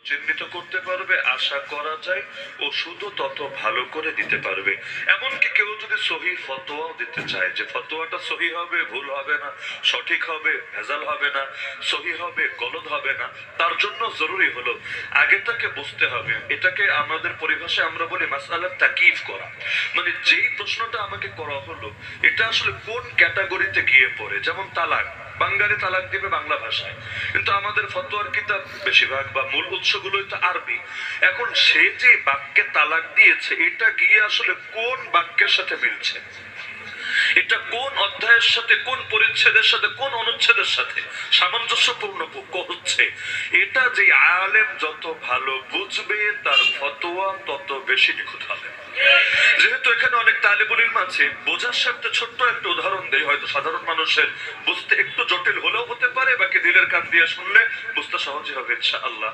চিহ্নিত করতে পারবে, আশা করা যায় ওষুধও তত ভালো করে দিতে পারবে। এমনকি কেউ যদি সহি ফতোয়াও দিতে চায় যে ফতোয়াটা সহি হবে, ভুল হবে না, সঠিক হবে, ভেজাল হবে না, সহি হবে, গলদ হবে না, তার জন্য জরুরি হলো আগে তাকে বুঝতে হবে। এটাকে আমাদের পরিভাষায় আমরা বলি মাসআলা তাকিফ করা। মানে যেই প্রশ্নটা আমাকে করা হলো এটা আসলে কোন ক্যাটাগরিতে গিয়ে পড়ে। যেমন তালাক, বাঙালি তালাক দিবে বাংলা ভাষায়, কিন্তু আমাদের ফতোয়ার কিতাব বেশিরভাগ বা মূল উৎসগুলোই তো আরবি। এখন সে যে বাক্যে তালাক দিয়েছে এটা গিয়ে আসলে কোন বাক্যের সাথে মিলছে, এটা কোন অধ্যায়ের সাথে, কোন পরিচ্ছেদের সাথে, কোন অনুচ্ছেদের সাথে সামঞ্জস্যপূর্ণ হচ্ছে, এটা যে আলেম যত ভালো বুঝবে তার ফতোয়া তত বেশি নিখুঁত হবে। যেহেতু এখানে অনেক তালিবুল ইলম আছে, বোঝার সাথে ছোট্ট একটা উদাহরণ দেই, হয়তো সাধারণ মানুষের বুঝতে একটু জটিল হলেও হতে পারে, বাকি দিলের কান দিয়ে শুনলে বুঝতে সহজই হবে ইনশাআল্লাহ।